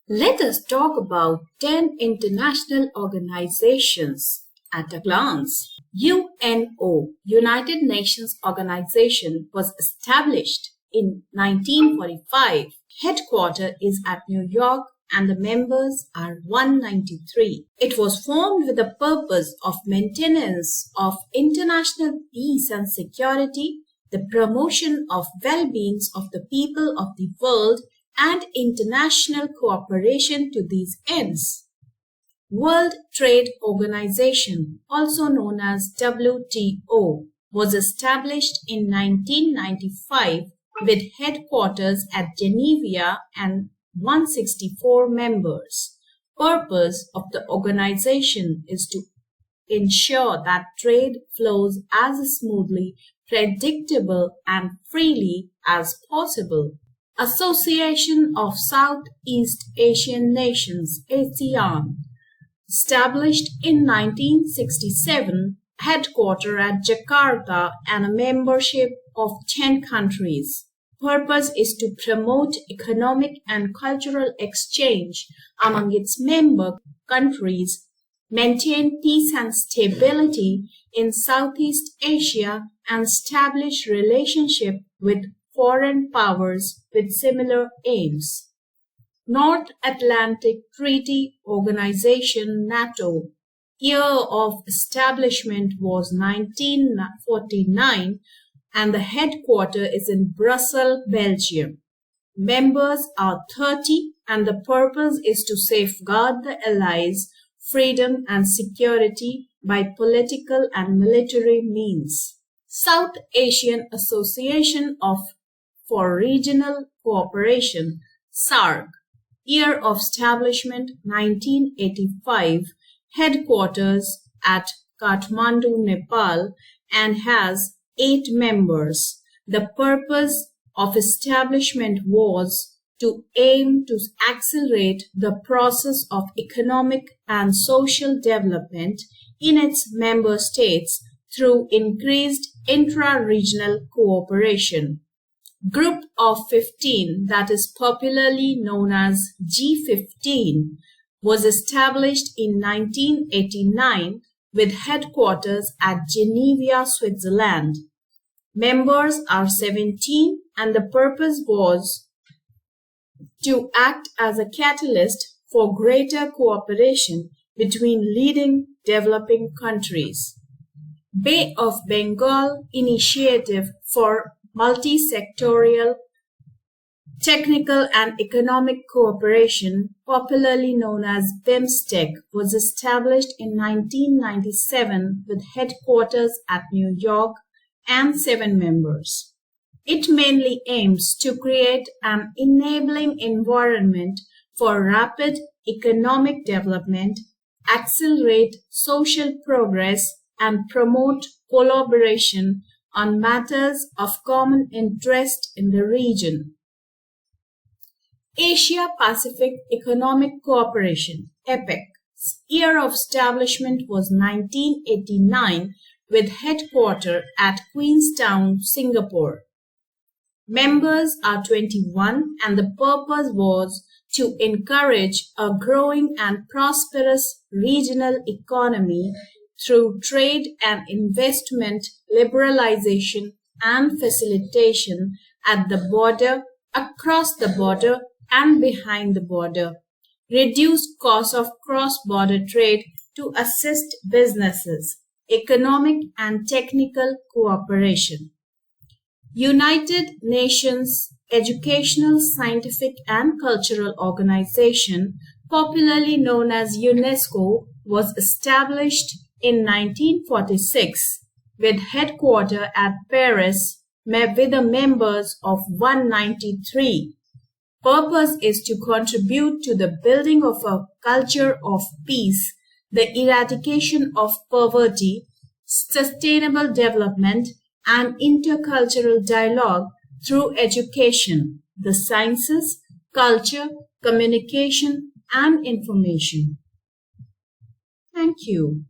Let us talk about 10 international organizations at a glance. UNO, United Nations Organization, was established in 1945. Headquarters is at New York and the members are 193. It was formed with the purpose of maintenance of international peace and security, the promotion of well-being of the people of the world, and international cooperation to these ends. World Trade Organization, also known as WTO, was established in 1995 with headquarters at Geneva and 164 members. Purpose of the organization is to ensure that trade flows as smoothly, predictable, and freely as possible. Association of Southeast Asian Nations, ASEAN, established in 1967, headquartered at Jakarta and a membership of 10 countries. Purpose is to promote economic and cultural exchange among its member countries, maintain peace and stability in Southeast Asia, and establish relationship with foreign powers with similar aims. North Atlantic Treaty Organization, NATO, year of establishment was 1949 and the headquarters is in Brussels, Belgium. Members are 30 and the purpose is to safeguard the Allies' freedom and security by political and military means. South Asian Association for Regional Cooperation, SAARC, year of establishment 1985, headquarters at Kathmandu, Nepal, and has 8 members. The purpose of establishment was to aim to accelerate the process of economic and social development in its member states through increased intra-regional cooperation. Group of 15, that is popularly known as G15, was established in 1989 with headquarters at Geneva, Switzerland. Members are 17 and the purpose was to act as a catalyst for greater cooperation between leading developing countries. Bay of Bengal Initiative for Multi-Sectoral Technical and Economic Cooperation, popularly known as BIMSTEC, was established in 1997 with headquarters at New York and 7 members. It mainly aims to create an enabling environment for rapid economic development, accelerate social progress, and promote collaboration on matters of common interest in the region. Asia-Pacific Economic Cooperation, APEC, year of establishment was 1989 with headquarters at Queenstown, Singapore. Members are 21 and the purpose was to encourage a growing and prosperous regional economy through trade and investment liberalization and facilitation at the border, across the border, and behind the border. Reduce costs of cross-border trade to assist businesses. Economic and technical cooperation. United Nations Educational, Scientific and Cultural Organization, popularly known as UNESCO, was established in 1946 with headquarters at Paris with the members of 193. Purpose is to contribute to the building of a culture of peace, the eradication of poverty, sustainable development, and intercultural dialogue through education, the sciences, culture, communication, and information. Thank you.